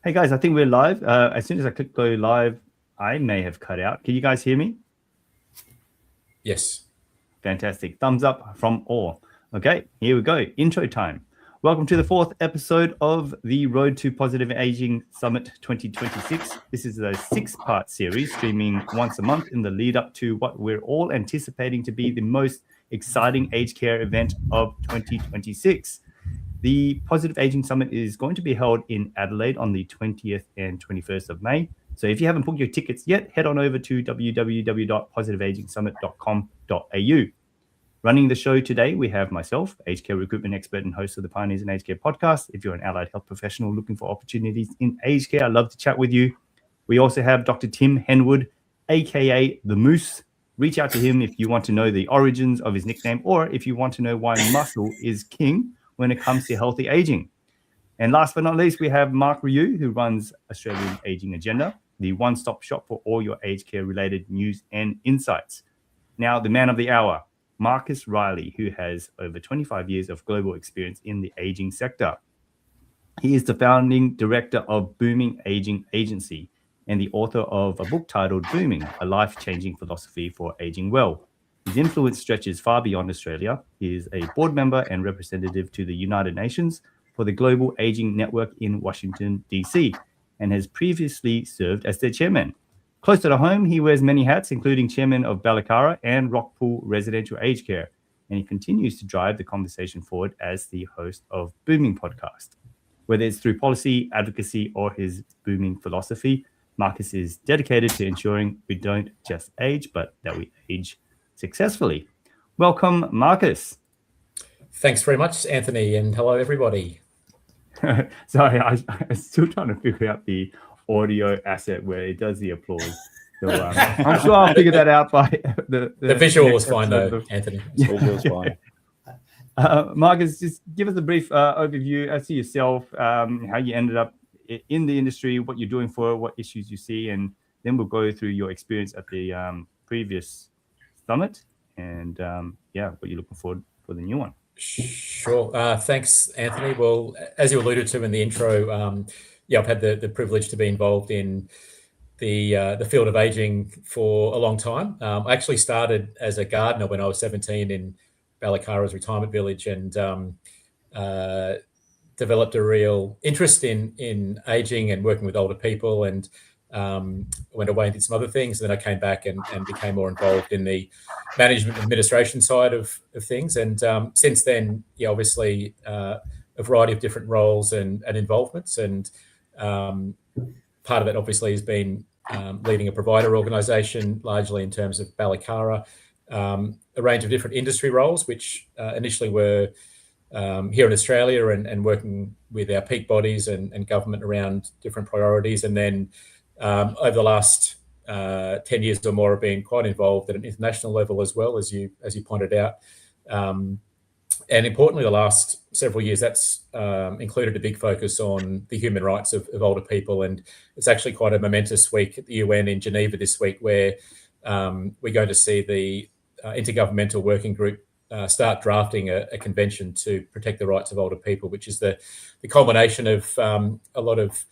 Hey guys, I think we're live. As soon as I click go live, I may have cut out. Can you guys hear me? Yes. Fantastic. Thumbs up from all. Okay, here we go. Intro time. Welcome to the fourth episode of the Road to Positive Aging Summit 2026. This is a 6-part series streaming once a month in the lead up to what we're all anticipating to be the most exciting aged care event of 2026. The Positive Aging Summit is going to be held in Adelaide on the 20th and 21st of May. So if you haven't booked your tickets yet, head on over to www.positiveagingsummit.com.au. Running the show today, we have myself, aged care recruitment expert and host of the Pioneers in Aged Care podcast. If you're an allied health professional looking for opportunities in aged care, I'd love to chat with you. We also have Dr. Tim Henwood, aka The Moose. Reach out to him if you want to know the origins of his nickname or if you want to know why muscle is king when it comes to healthy aging. And last but not least, we have Mark Ryu, who runs Australian Aging Agenda, the one-stop shop for all your aged care related news and insights. Now, the man of the hour, Marcus Riley, who has over 25 years of global experience in the aging sector. He is the founding director of Booming Aging Agency and the author of a book titled Booming, a life-changing philosophy for aging well. His influence stretches far beyond Australia. He is a board member and representative to the United Nations for the Global Aging Network in Washington, D.C., and has previously served as their chairman. Close to home, he wears many hats, including chairman of BallyCara and Rockpool Residential Aged Care, and he continues to drive the conversation forward as the host of Booming Podcast. Whether it's through policy, advocacy, or his booming philosophy, Marcus is dedicated to ensuring we don't just age, but that we age successfully. Welcome, Marcus. Thanks very much, Anthony, and hello, everybody. Sorry, I'm still trying to figure out the audio asset where it does the applause. So, I'm sure I'll figure that out by the visual is fine though, Anthony. The visual is fine. Marcus, just give us a brief overview as to yourself, how you ended up in the industry, what you're doing for it, what issues you see, and then we'll go through your experience at the previous summit and what you're looking for the new one. Sure. Thanks, Anthony. Well, as you alluded to in the intro, I've had the privilege to be involved in the field of aging for a long time. I actually started as a gardener when I was 17 in BallyCara's retirement village and developed a real interest in aging and working with older people, and went away and did some other things. And then I came back and became more involved in the management and administration side of things. And since then, obviously a variety of different roles and involvements. And part of it obviously has been leading a provider organisation, largely in terms of BallyCara, a range of different industry roles, which initially were here in Australia and working with our peak bodies and government around different priorities. And then over the last 10 years or more, I've been quite involved at an international level as well, as you pointed out. And importantly, the last several years, that's included a big focus on the human rights of older people. And it's actually quite a momentous week at the UN in Geneva this week, where we're going to see the Intergovernmental Working Group start drafting a convention to protect the rights of older people, which is the culmination of a lot of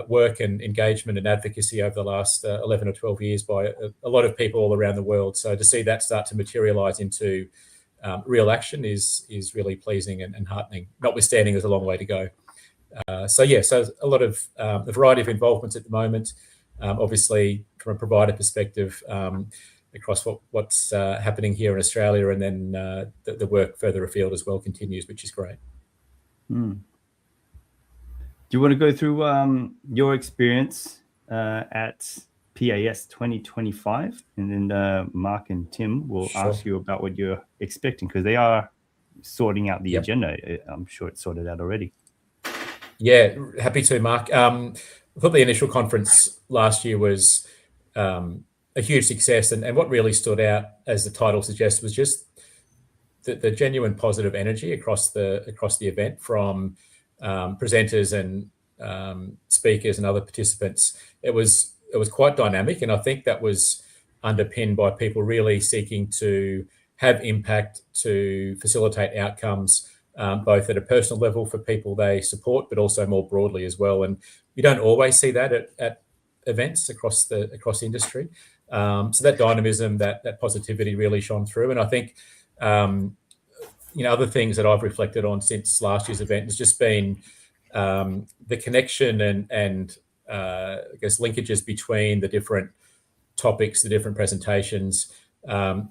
work and engagement and advocacy over the last 11 or 12 years by a lot of people all around the world. So to see that start to materialise into real action is really pleasing and heartening, notwithstanding there's a long way to go. So a lot of a variety of involvements at the moment, obviously from a provider perspective, across what's happening here in Australia, and then the work further afield as well continues, which is great. Do you want to go through your experience at PAS 2025, and then Mark and Tim will ask you about what you're expecting, because they are sorting out the agenda. I'm sure it's sorted out already. Yeah, happy to, Mark. I thought the initial conference last year was a huge success, and what really stood out, as the title suggests, was just the genuine positive energy across the event from presenters and speakers and other participants. It was quite dynamic, and I think that was underpinned by people really seeking to have impact, to facilitate outcomes, both at a personal level for people they support, but also more broadly as well. And you don't always see that at events across industry. So that dynamism, that positivity really shone through. And I think, other things that I've reflected on since last year's event has just been the connection and I guess linkages between the different topics, the different presentations,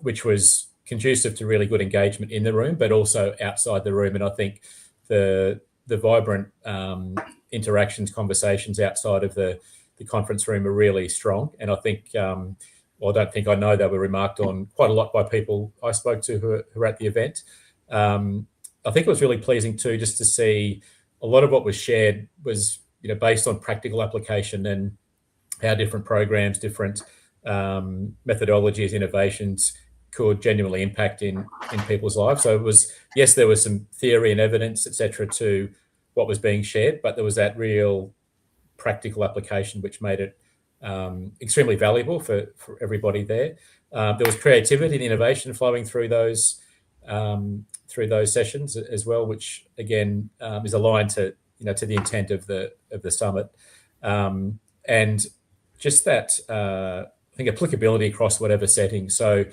which was conducive to really good engagement in the room, but also outside the room. And I think the vibrant interactions, conversations outside of the conference room are really strong. And I think, I know they were remarked on quite a lot by people I spoke to who were at the event. I think it was really pleasing too, just to see a lot of what was shared was, based on practical application and how different programs, different methodologies, innovations could genuinely impact in people's lives. So it was, yes, there was some theory and evidence, etc., to what was being shared, but there was that real practical application which made it extremely valuable for everybody there. There was creativity and innovation flowing through those sessions as well, which again is aligned to the intent of the summit, and just that I think applicability across whatever setting. So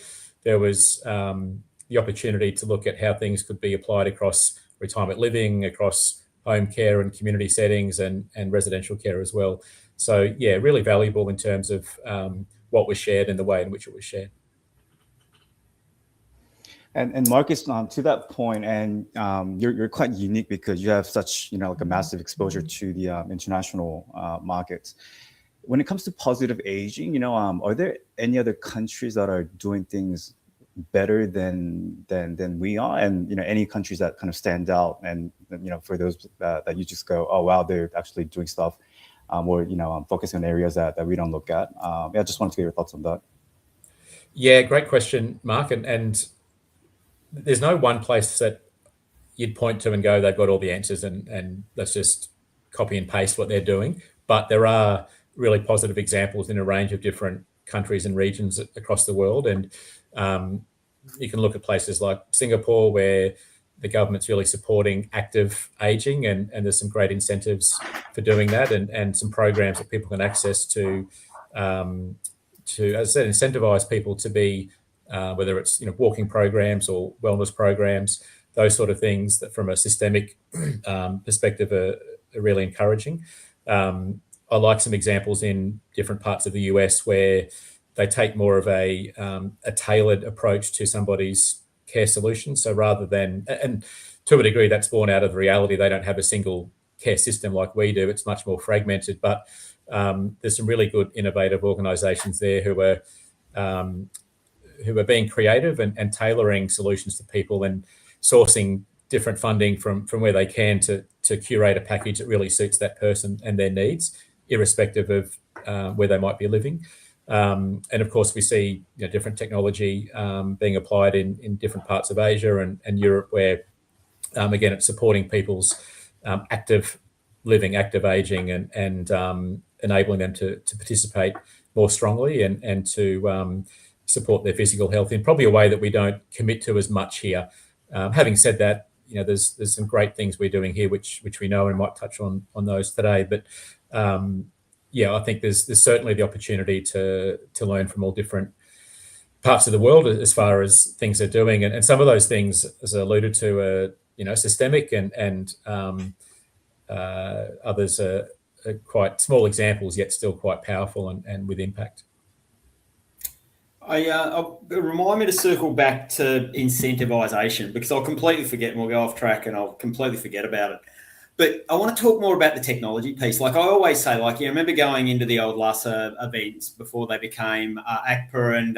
there was the opportunity to look at how things could be applied across retirement living, across home care and community settings, and residential care as well. So yeah, really valuable in terms of what was shared and the way in which it was shared. And Marcus, to that point, and you're quite unique because you have such like a massive exposure to the international markets. When it comes to positive aging, are there any other countries that are doing things better than we are, and any countries that kind of stand out, and for those that you just go, oh wow, they're actually doing stuff, or focusing on areas that we don't look at. I just wanted to get your thoughts on that. Yeah, great question, Mark. And there's no one place that you'd point to and go, they've got all the answers and let's just copy and paste what they're doing. But there are really positive examples in a range of different countries and regions across the world. And you can look at places like Singapore, where the government's really supporting active aging, and there's some great incentives for doing that, and some programs that people can access to, as I said, incentivize people to be, whether it's walking programs or wellness programs, those sort of things that from a systemic perspective are really encouraging. I like some examples in different parts of the US where they take more of a tailored approach to somebody's care solution. So rather than, and to a degree that's born out of the reality, they don't have a single care system like we do. It's much more fragmented, but there's some really good innovative organizations there who are being creative and tailoring solutions to people and sourcing different funding from where they can to curate a package that really suits that person and their needs, irrespective of where they might be living. And of course, we see different technology being applied in different parts of Asia and Europe, where again, it's supporting people's active living, active aging, and enabling them to participate more strongly and to support their physical health in probably a way that we don't commit to as much here. Having said that, there's some great things we're doing here, which we know, and might touch on those today. But I think there's certainly the opportunity to learn from all different parts of the world as far as things are doing, and some of those things, as I alluded to, are systemic, and others are quite small examples, yet still quite powerful and with impact. I'll remind me to circle back to incentivisation, because I'll completely forget and we'll go off track and I'll completely forget about it. But I want to talk more about the technology piece. Like I always say, I remember going into the old LASA events before they became ACPA, and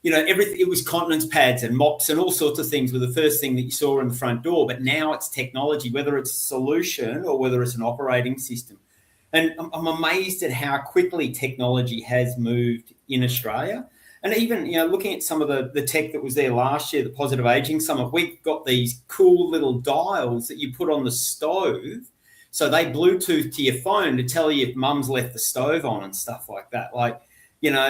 everything, it was continence pads and mops and all sorts of things were the first thing that you saw in the front door. But now it's technology, whether it's a solution or whether it's an operating system. And I'm amazed at how quickly technology has moved in Australia. And even, looking at some of the tech that was there last year, the Positive Aging Summit, we've got these cool little dials that you put on the stove. So they Bluetooth to your phone to tell you if mum's left the stove on and stuff like that. Like, I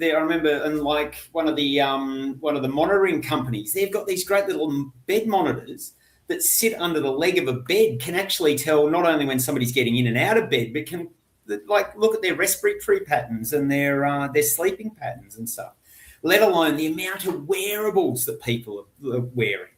remember, and like one of the monitoring companies, they've got these great little bed monitors that sit under the leg of a bed can actually tell not only when somebody's getting in and out of bed, but can look at their respiratory patterns and their sleeping patterns and stuff, let alone the amount of wearables that people are wearing.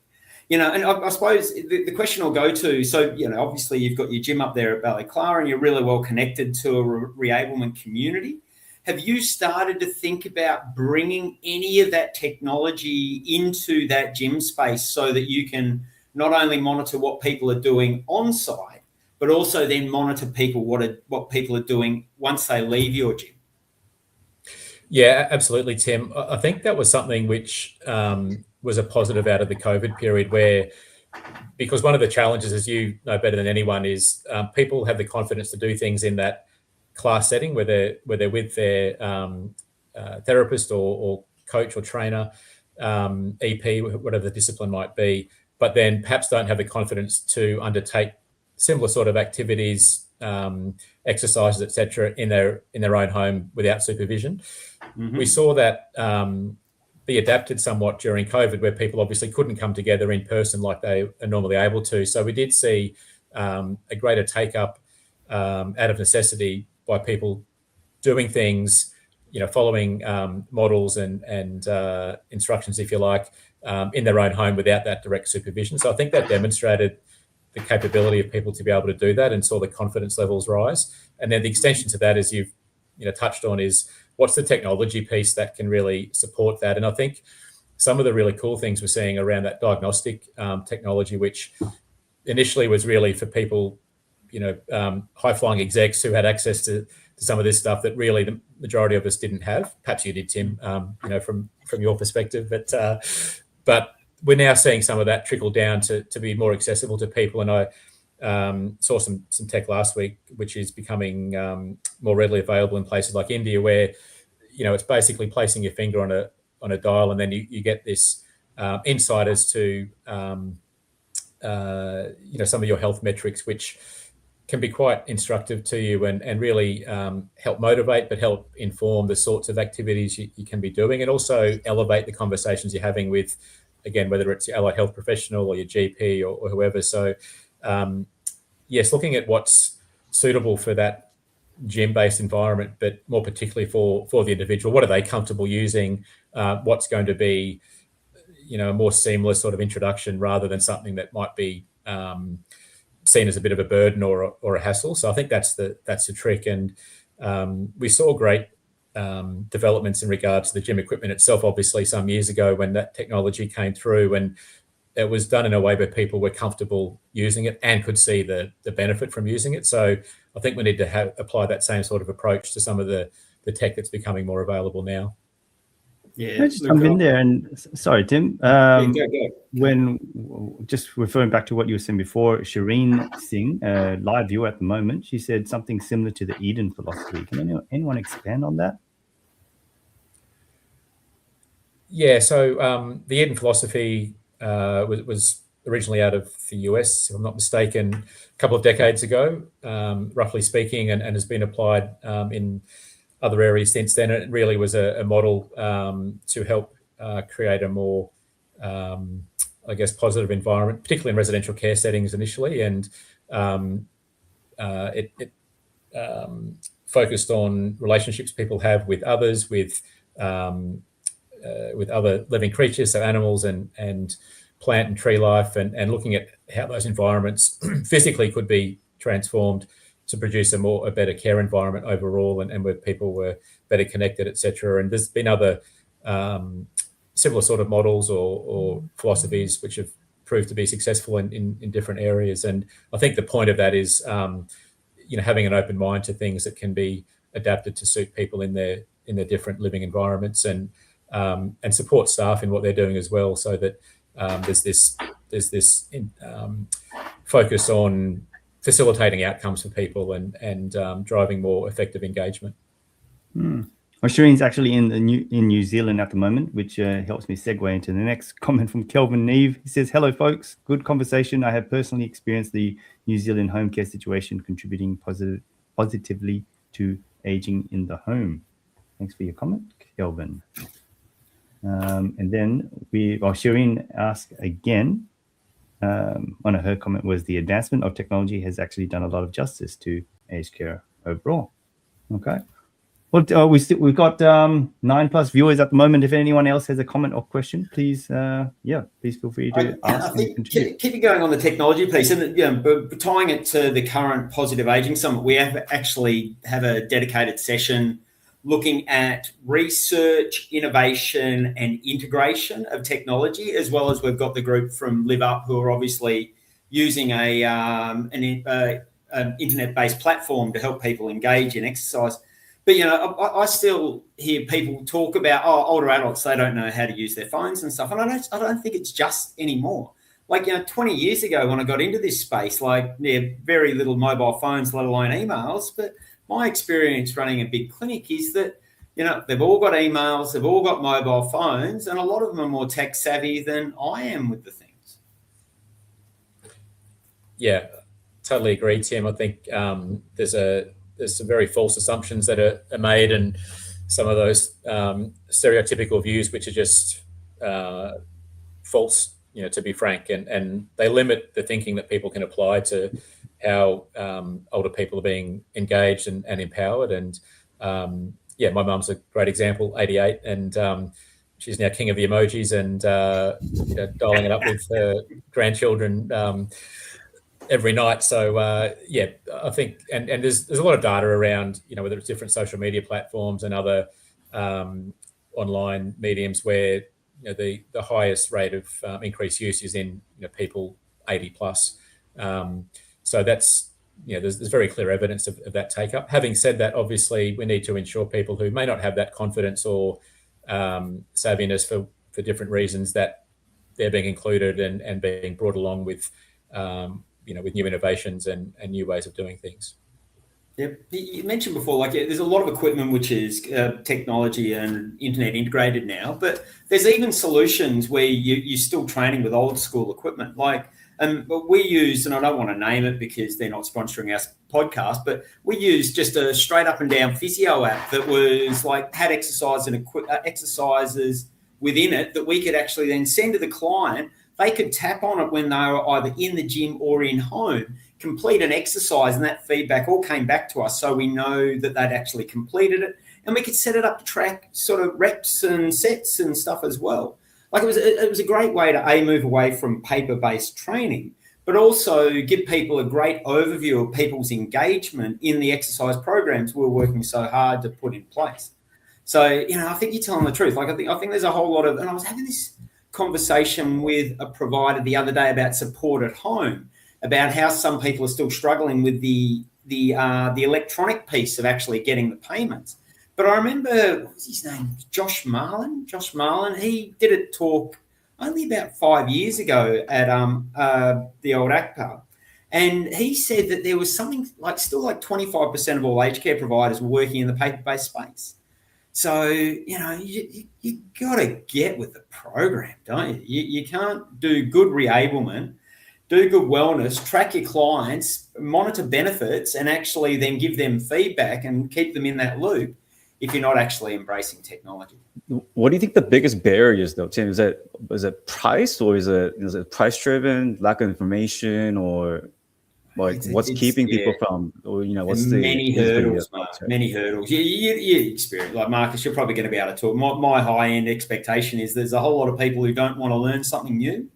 And I suppose the question I'll go to, so, obviously you've got your gym up there at BallyCara and you're really well connected to a re-ablement community. Have you started to think about bringing any of that technology into that gym space so that you can not only monitor what people are doing on site, but also then monitor people, what people are doing once they leave your gym? Yeah, absolutely, Tim. I think that was something which was a positive out of the COVID period, because one of the challenges, as you know better than anyone, is people have the confidence to do things in that class setting where they're with their therapist or coach or trainer, EP, whatever the discipline might be, but then perhaps don't have the confidence to undertake similar sort of activities, exercises, etc., in their own home without supervision. Mm-hmm. We saw that be adapted somewhat during COVID, where people obviously couldn't come together in person like they are normally able to. So we did see a greater take up out of necessity by people doing things, following models and instructions, if you like, in their own home without that direct supervision. So I think that demonstrated the capability of people to be able to do that and saw the confidence levels rise. And then the extension to that, as you've touched on, is what's the technology piece that can really support that. And I think some of the really cool things we're seeing around that diagnostic technology, which initially was really for people, high-flying execs who had access to some of this stuff that really the majority of us didn't have. Perhaps you did, Tim, from your perspective. But we're now seeing some of that trickle down to be more accessible to people. And I saw some tech last week, which is becoming more readily available in places like India, where it's basically placing your finger on a dial, and then you get this insight as to some of your health metrics, which can be quite instructive to you and really help motivate, but help inform the sorts of activities you can be doing, and also elevate the conversations you're having with, again, whether it's your allied health professional or your GP or whoever. So yes, looking at what's suitable for that gym-based environment, but more particularly for the individual. What are they comfortable using? What's going to be, a more seamless sort of introduction rather than something that might be seen as a bit of a burden or a hassle. So I think that's the trick. And we saw great developments in regards to the gym equipment itself, obviously, some years ago when that technology came through, and it was done in a way where people were comfortable using it and could see the benefit from using it. So I think we need to apply that same sort of approach to some of the tech that's becoming more available now. Yeah, can I just jump in there and sorry, Tim. Go. When just referring back to what you were saying before, Shireen Singh, live viewer at the moment, she said something similar to the Eden philosophy. Can anyone expand on that? Yeah, so the Eden philosophy was originally out of the US, if I'm not mistaken, a couple of decades ago, roughly speaking, and has been applied in other areas since then. It really was a model to help create a more, positive environment, particularly in residential care settings initially. And it focused on relationships people have with others, with other living creatures, so animals and plant and tree life, and looking at how those environments physically could be transformed to produce a better care environment overall, and where people were better connected, etc. And there's been other similar sort of models or philosophies which have proved to be successful in different areas. And I think the point of that is, having an open mind to things that can be adapted to suit people in their different living environments, and support staff in what they're doing as well, so that there's this focus on facilitating outcomes for people and driving more effective engagement. Well, Shireen's actually in New Zealand at the moment, which helps me segue into the next comment from Kelvin Neve. He says, "Hello, folks. Good conversation. I have personally experienced the New Zealand home care situation, contributing positively to aging in the home." Thanks for your comment, Kelvin. And then Shireen asked again, one of her comment was the advancement of technology has actually done a lot of justice to aged care overall. Okay. Well, we've got 9+ viewers at the moment. If anyone else has a comment or question, please, please feel free to ask. I think keep it going on the technology piece, and tying it to the current Positive Aging Summit, we have a dedicated session looking at research, innovation, and integration of technology, as well as we've got the group from Live Up who are obviously using an internet-based platform to help people engage in exercise. But, I still hear people talk about, older adults, they don't know how to use their phones and stuff. And I don't think it's just anymore. 20 years ago when I got into this space, very little mobile phones, let alone emails. But my experience running a big clinic is that, they've all got emails, they've all got mobile phones, and a lot of them are more tech savvy than I am with the things. Yeah, totally agree, Tim. I think there's some very false assumptions that are made, and some of those stereotypical views which are just false, to be frank, and they limit the thinking that people can apply to how older people are being engaged and empowered. And my mum's a great example, 88, and she's now king of the emojis and dialing it up with her grandchildren every night. So I think, and there's a lot of data around, whether it's different social media platforms and other online mediums where the highest rate of increased use is in people 80 plus. So that's there's very clear evidence of that take up. Having said that, obviously we need to ensure people who may not have that confidence or savviness for different reasons, that they're being included and being brought along with with new innovations and new ways of doing things. Yeah, you mentioned before, there's a lot of equipment which is technology and internet integrated now, but there's even solutions where you're still training with old school equipment. But we use, and I don't want to name it because they're not sponsoring our podcast, but we used just a straight up and down physio app that was had exercise and exercises within it that we could actually then send to the client. They could tap on it when they were either in the gym or in home, complete an exercise, and that feedback all came back to us, so we know that they'd actually completed it, and we could set it up to track sort of reps and sets and stuff as well. It was a great way to move away from paper-based training, but also give people a great overview of people's engagement in the exercise programs we're working so hard to put in place. So, I think you're telling the truth. I think there's a whole lot of, and I was having this conversation with a provider the other day about support at home, about how some people are still struggling with the electronic piece of actually getting the payments. But I remember, what was his name? Josh Marlin. He did a talk only about 5 years ago at the old ACPA. And he said that there was something still 25% of all aged care providers were working in the paper-based space. So, you got to get with the program, don't you? You can't do good reablement, do good wellness, track your clients, monitor benefits, and actually then give them feedback and keep them in that loop if you're not actually embracing technology. What do you think the biggest barrier is, though, Tim? Is it price, or is it price driven, lack of information, or what's keeping people from, or what's the many hurdles, Mark, many hurdles. You experience, Marcus, you're probably going to be able to talk. My high end expectation is there's a whole lot of people who don't want to learn something new.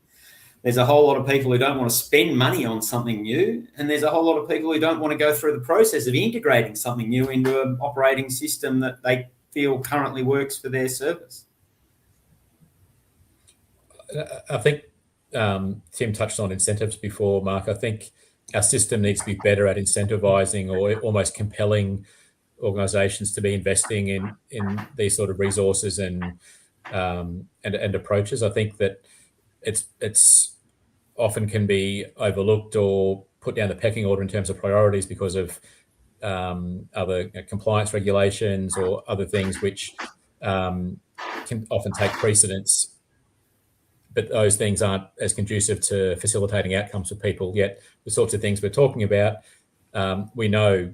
There's a whole lot of people who don't want to spend money on something new. And there's a whole lot of people who don't want to go through the process of integrating something new into an operating system that they feel currently works for their service. I think Tim touched on incentives before, Mark. I think our system needs to be better at incentivizing or almost compelling organizations to be investing in these sort of resources and approaches. I think that it's often can be overlooked or put down the pecking order in terms of priorities because of other compliance regulations or other things which can often take precedence. But those things aren't as conducive to facilitating outcomes for people. Yet the sorts of things we're talking about, we know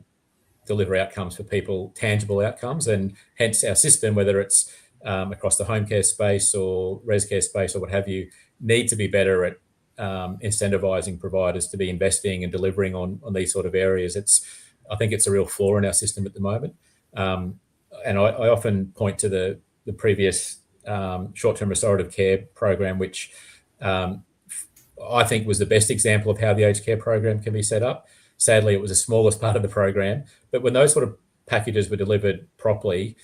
deliver outcomes for people, tangible outcomes, and hence our system, whether it's across the home care space or res care space or what have you, need to be better at incentivizing providers to be investing and delivering on these sort of areas. I think it's a real flaw in our system at the moment. And I often point to the previous short-term restorative care program, which I think was the best example of how the aged care program can be set up. Sadly, it was the smallest part of the program, but when those sort of packages were delivered properly,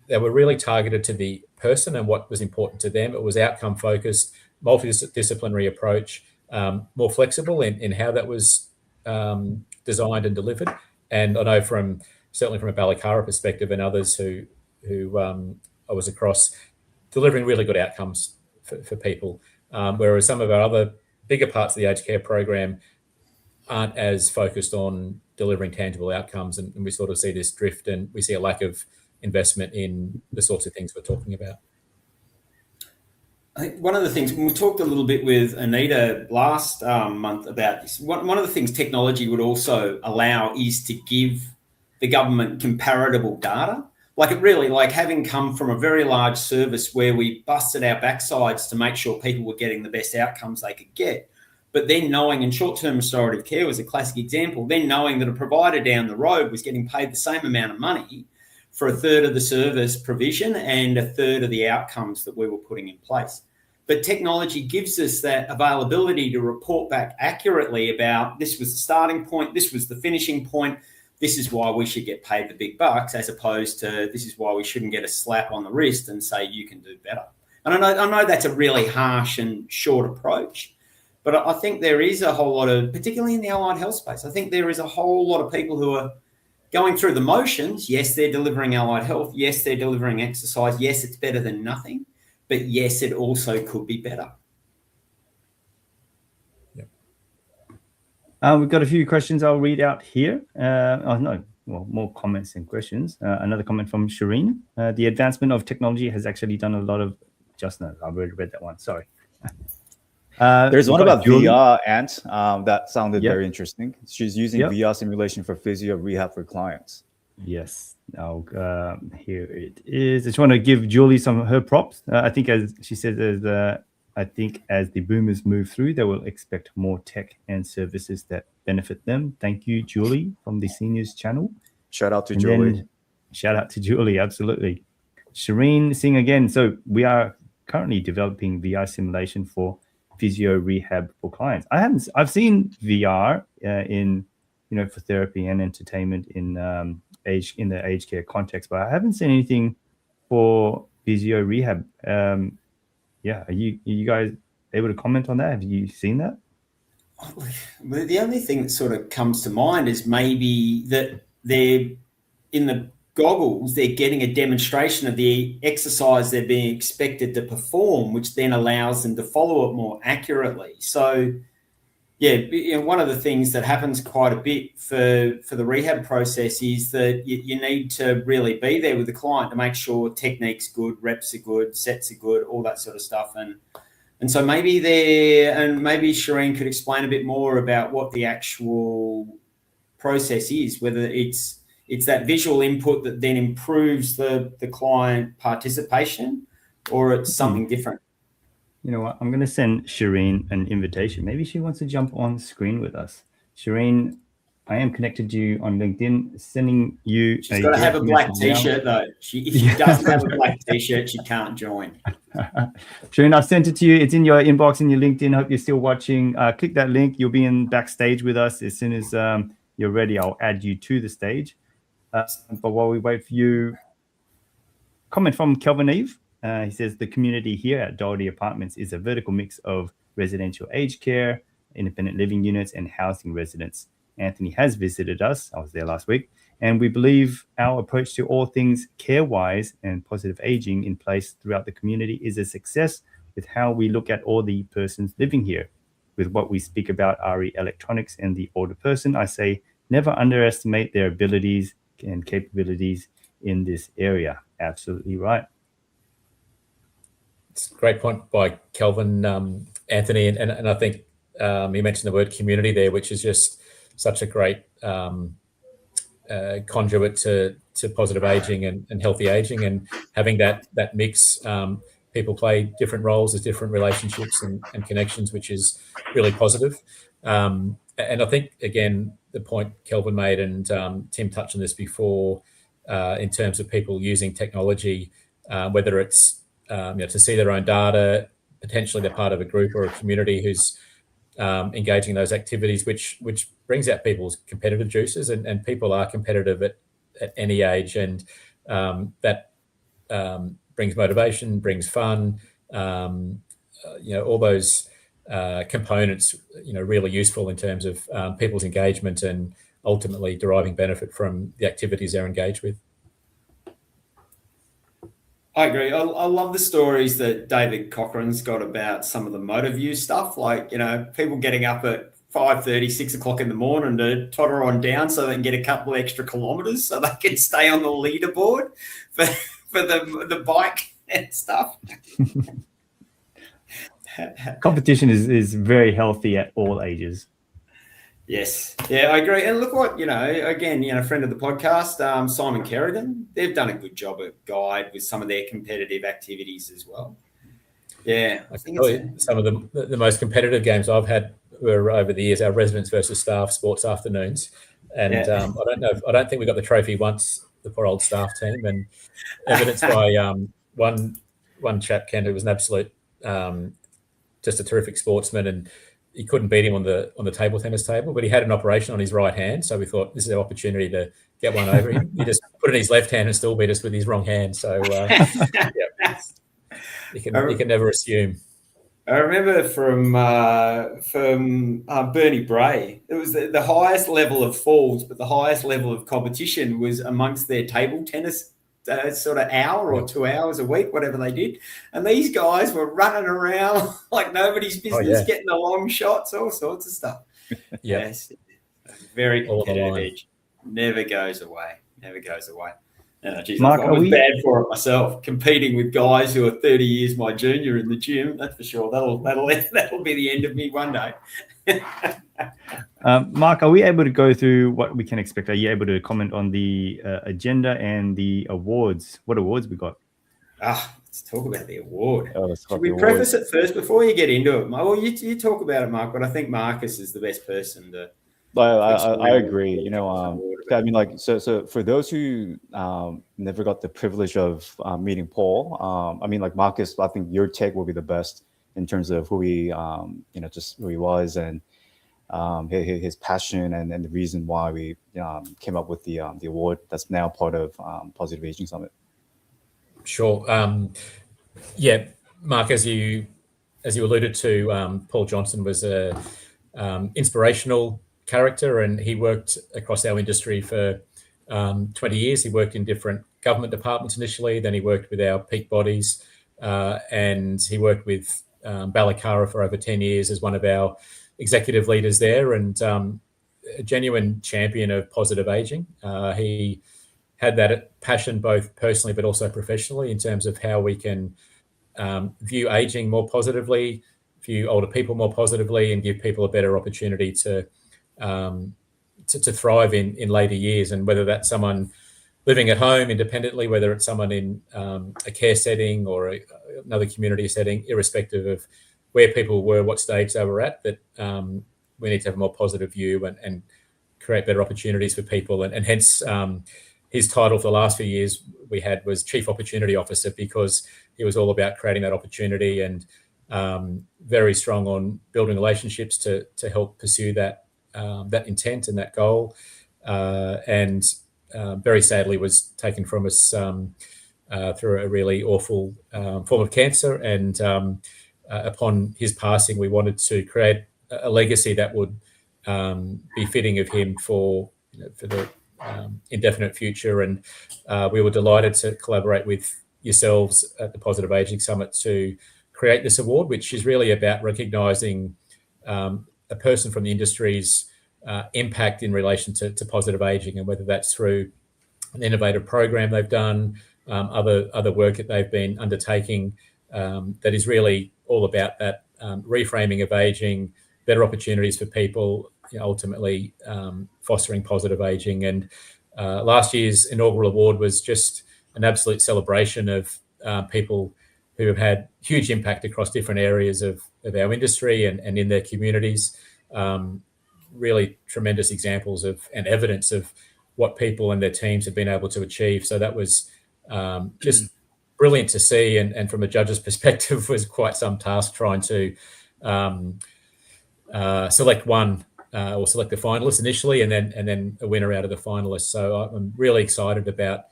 they were really targeted to the person and what was important to them. It was outcome focused, multidisciplinary approach, more flexible in how that was designed and delivered. And I know certainly from a BallyCara perspective and others who I was across, delivering really good outcomes for people. Whereas some of our other bigger parts of the aged care program aren't as focused on delivering tangible outcomes, and we sort of see this drift, and we see a lack of investment in the sorts of things we're talking about. I think one of the things, we talked a little bit with Anita last month about this, one of the things technology would also allow is to give the government comparable data. Like it really, like having come from a very large service where we busted our backsides to make sure people were getting the best outcomes they could get. But then knowing, and short-term restorative care was a classic example, then knowing that a provider down the road was getting paid the same amount of money for a third of the service provision and a third of the outcomes that we were putting in place. But technology gives us that availability to report back accurately about this was the starting point, this was the finishing point, this is why we should get paid the big bucks, as opposed to this is why we shouldn't get a slap on the wrist and say you can do better. And I know that's a really harsh and short approach, but I think there is a whole lot of, particularly in the allied health space, I think there is a whole lot of people who are going through the motions. Yes, they're delivering allied health. Yes, they're delivering exercise. Yes, it's better than nothing. But yes, it also could be better. We've got a few questions I'll read out here. More comments and questions. Another comment from Shireen. The advancement of technology has actually done a lot of... Just no, I've already read that one. Sorry. There's one about VR, Ant, that sounded very interesting. She's using VR simulation for physio rehab for clients. Yes. Now, here it is. I just want to give Julie some of her props. I think, as she said, I think as the boomers move through, they will expect more tech and services that benefit them. Thank you, Julie, from the Seniors channel. Shout out to Julie. Shout out to Julie, absolutely. Shireen Singh again. So we are currently developing VR simulation for physio rehab for clients. I've seen VR for therapy and entertainment in the aged care context, but I haven't seen anything for physio rehab. Are you guys able to comment on that? Have you seen that? The only thing that sort of comes to mind is maybe that they're in the goggles, they're getting a demonstration of the exercise they're being expected to perform, which then allows them to follow it more accurately. So, one of the things that happens quite a bit for the rehab process is that you need to really be there with the client to make sure technique's good, reps are good, sets are good, all that sort of stuff. And so maybe maybe Shireen could explain a bit more about what the actual process is, whether it's that visual input that then improves the client participation, or it's something different. You know what? I'm going to send Shireen an invitation. Maybe she wants to jump on screen with us. Shireen, I am connected to you on LinkedIn, sending you... She's got to have a black T-shirt, though. If she doesn't have a black T-shirt, she can't join. Shireen, I've sent it to you. It's in your inbox in your LinkedIn. Hope you're still watching. Click that link. You'll be in backstage with us. As soon as you're ready, I'll add you to the stage. But while we wait for you, comment from Kelvin Eve. He says the community here at Doherty Apartments is a vertical mix of residential aged care, independent living units, and housing residents. Anthony has visited us. I was there last week. And we believe our approach to all things care-wise and positive aging in place throughout the community is a success with how we look at all the persons living here. With what we speak about RE electronics and the older person, I say never underestimate their abilities and capabilities in this area. Absolutely right. It's a great point by Kelvin, Anthony, and I think he mentioned the word community there, which is just such a great conduit to positive aging and healthy aging, and having that mix. People people play different roles, there's different relationships and connections, which is really positive. And I think, again, the point Kelvin made, and Tim touched on this before, in terms of people using technology, whether it's to see their own data, potentially they're part of a group or a community who's engaging in those activities, which brings out people's competitive juices, and people are competitive at any age, and that brings motivation, brings fun, all those components, really useful in terms of people's engagement and ultimately deriving benefit from the activities they're engaged with. I agree. I love the stories that David Cochrane's got about some of the motor view stuff, like, people getting up at 5:30, 6 o'clock in the morning to totter on down so they can get a couple of extra kilometres so they can stay on the leaderboard for the bike and stuff. Competition is very healthy at all ages. Yes. Yeah, I agree. And look what, again, friend of the podcast, Simon Kerrigan, they've done a good job at Guide with some of their competitive activities as well. Yeah. I think some of the most competitive games I've had were over the years, our residents versus staff sports afternoons. And I don't think we got the trophy once, the poor old staff team, and evidenced by one chap, Ken, who was an absolute, just a terrific sportsman, and he couldn't beat him on the table tennis table, but he had an operation on his right hand. So we thought, this is our opportunity to get one over him. He just put it in his left hand and still beat us with his wrong hand. So you can never assume. I remember from Bernie Bray, it was the highest level of falls, but the highest level of competition was amongst their table tennis sort of hour or 2 hours a week, whatever they did. And these guys were running around like nobody's business, getting the long shots, all sorts of stuff. Yes. Very competitive edge. Never goes away. Mark, I was bad for it myself, competing with guys who are 30 years my junior in the gym. That's for sure. That'll be the end of me one day. Mark, are we able to go through what we can expect? Are you able to comment on the agenda and the awards? What awards we got? Let's talk about the award. Should we preface it first before you get into it? Well, you talk about it, Mark, but I think Marcus is the best person to. I agree. I mean, so for those who never got the privilege of meeting Paul, I mean, like Marcus, I think your take will be the best in terms of who he, just who he was, and his passion and the reason why we came up with the award that's now part of Positive Aging Summit. Sure. Mark, as you alluded to, Paul Johnson was a inspirational character, and he worked across our industry for 20 years. He worked in different government departments initially, then he worked with our peak bodies, and he worked with BallyCara for over 10 years as one of our executive leaders there, and a genuine champion of positive aging. He had that passion both personally but also professionally in terms of how we can view aging more positively, view older people more positively, and give people a better opportunity to thrive in later years. And whether that's someone living at home independently, whether it's someone in a care setting or another community setting, irrespective of where people were, what stage they were at, that we need to have a more positive view and create better opportunities for people. And hence his title for the last few years we had was Chief Opportunity Officer, because he was all about creating that opportunity and very strong on building relationships to help pursue that intent and that goal. And very sadly was taken from us through a really awful form of cancer. And upon his passing, we wanted to create a legacy that would be fitting of him for the indefinite future. And we were delighted to collaborate with yourselves at the Positive Aging Summit to create this award, which is really about recognising a person from the industry's impact in relation to positive aging, and whether that's through an innovative program they've done, other work that they've been undertaking that is really all about that reframing of aging, better opportunities for people, ultimately fostering positive aging. And last year's inaugural award was just an absolute celebration of people who have had huge impact across different areas of our industry and in their communities. Really tremendous examples of and evidence of what people and their teams have been able to achieve. So that was just brilliant to see, and from a judge's perspective was quite some task trying to select one or select the finalists initially, and then a winner out of the finalists. So I'm really excited about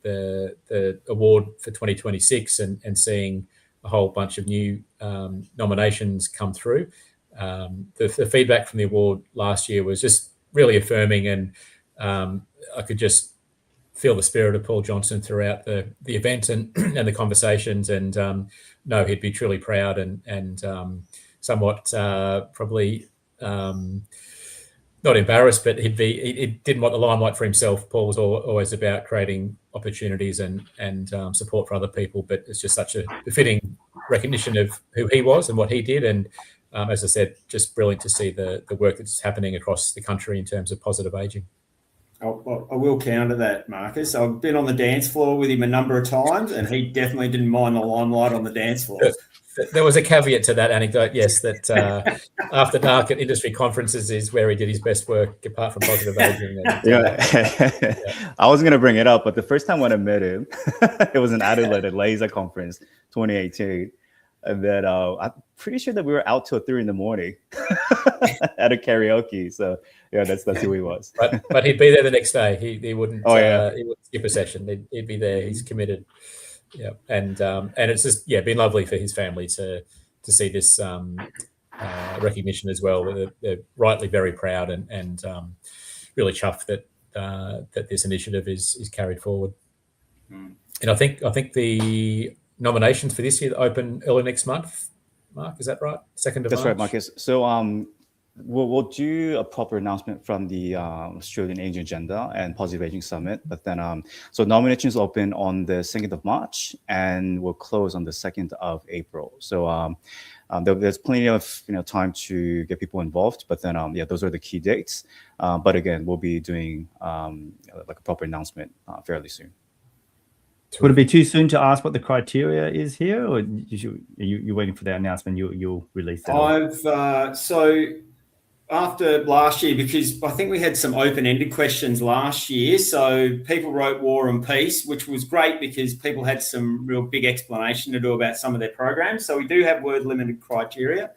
the award for 2026 and seeing a whole bunch of new nominations come through. The feedback from the award last year was just really affirming, and I could just feel the spirit of Paul Johnson throughout the event and the conversations, and no, he'd be truly proud and somewhat probably not embarrassed, but he didn't want the limelight for himself. Paul was always about creating opportunities and support for other people, but it's just such a befitting recognition of who he was and what he did. And as I said, just brilliant to see the work that's happening across the country in terms of positive aging. I will counter that, Marcus. I've been on the dance floor with him a number of times, and he definitely didn't mind the limelight on the dance floor. There was a caveat to that anecdote, yes, that after dark at industry conferences is where he did his best work, apart from positive aging. And, I was going to bring it up, but the first time when I met him, it was in Adelaide at Laser Conference 2018. And then I'm pretty sure that we were out till 3 a.m. at a karaoke. So yeah, that's who he was. But he'd be there the next day. He wouldn't. He wouldn't skip a session. He'd be there. He's committed. Yeah, and it's just been lovely for his family to see this recognition as well. They're rightly very proud and really chuffed that this initiative is carried forward. And I think the nominations for this year open early next month. Mark, is that right? 2nd of March? That's right, Marcus. So we'll do a proper announcement from the Australian Aging Agenda and Positive Aging Summit. But then, so nominations open on the 2nd of March and will close on the 2nd of April. So there's plenty of time to get people involved. But then, those are the key dates. But again, we'll be doing like a proper announcement fairly soon. Would it be too soon to ask what the criteria is here, or you're waiting for that announcement? You'll release that. So after last year, because I think we had some open-ended questions last year, so people wrote War and Peace, which was great because people had some real big explanation to do about some of their programs. So we do have word-limited criteria,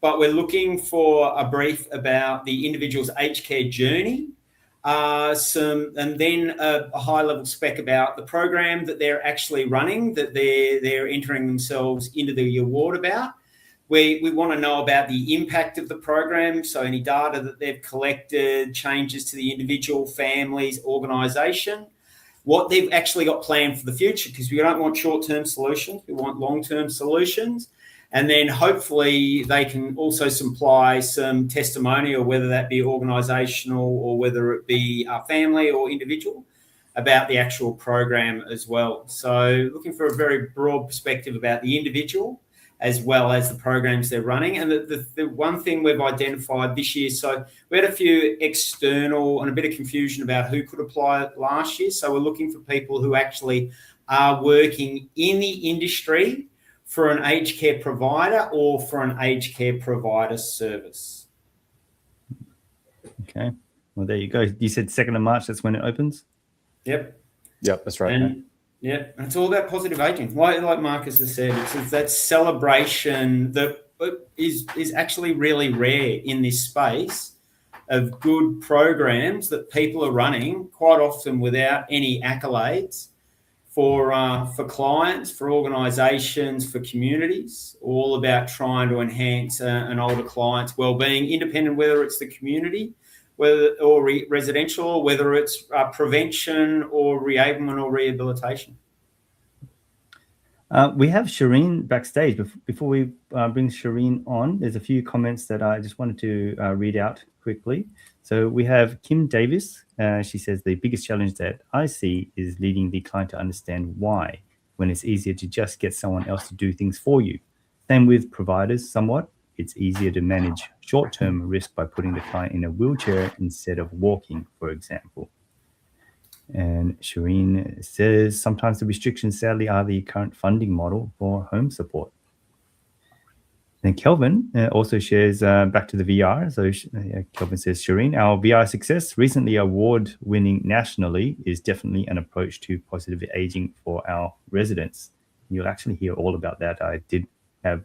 but we're looking for a brief about the individual's aged care journey. And then a high-level spec about the program that they're actually running, that they're entering themselves into the award about. We want to know about the impact of the program, so any data that they've collected, changes to the individual, families, organisation, what they've actually got planned for the future, because we don't want short-term solutions, we want long-term solutions. And then hopefully they can also supply some testimonial, whether that be organisational or whether it be a family or individual, about the actual program as well. So looking for a very broad perspective about the individual as well as the programs they're running. And the one thing we've identified this year, so we had a few external and a bit of confusion about who could apply last year. So we're looking for people who actually are working in the industry for an aged care provider or for an aged care provider service. Okay. Well, there you go. You said 2nd of March, that's when it opens? Yep, that's right. And it's all about positive aging. Like Marcus has said, it's that celebration that is actually really rare in this space of good programs that people are running, quite often without any accolades, for clients, for organisations, for communities, all about trying to enhance an older client's wellbeing, independent whether it's the community, or residential, or whether it's prevention or reablement or rehabilitation. We have Shireen backstage. Before we bring Shireen on, there's a few comments that I just wanted to read out quickly. So we have Kim Davis. She says, the biggest challenge that I see is leading the client to understand why, when it's easier to just get someone else to do things for you. Same with providers somewhat. It's easier to manage short-term risk by putting the client in a wheelchair instead of walking, for example. And Shireen says, sometimes the restrictions, sadly, are the current funding model for home support. And Kelvin also shares back to the VR. So Kelvin says, Shireen, our VR success, recently award-winning nationally, is definitely an approach to positive aging for our residents. You'll actually hear all about that. I did have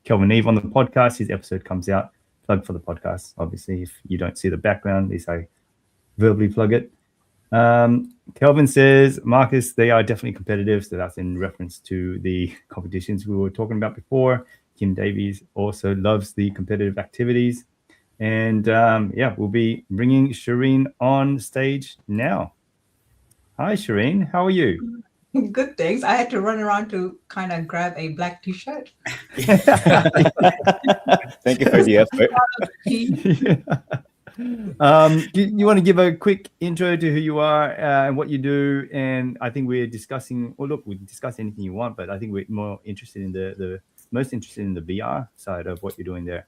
Kelvin Eve on the podcast. His episode comes out. Plug for the podcast. Obviously, if you don't see the background, at least I verbally plug it. Kelvin says, Marcus, they are definitely competitive. So that's in reference to the competitions we were talking about before. Kim Davies also loves the competitive activities. And we'll be bringing Shireen on stage now. Hi, Shireen. How are you? Good, thanks. I had to run around to kind of grab a black t-shirt. Thank you for the effort. You want to give a quick intro to who you are and what you do? And I think we're discussing, we can discuss anything you want, but I think we're more interested in the VR side of what you're doing there.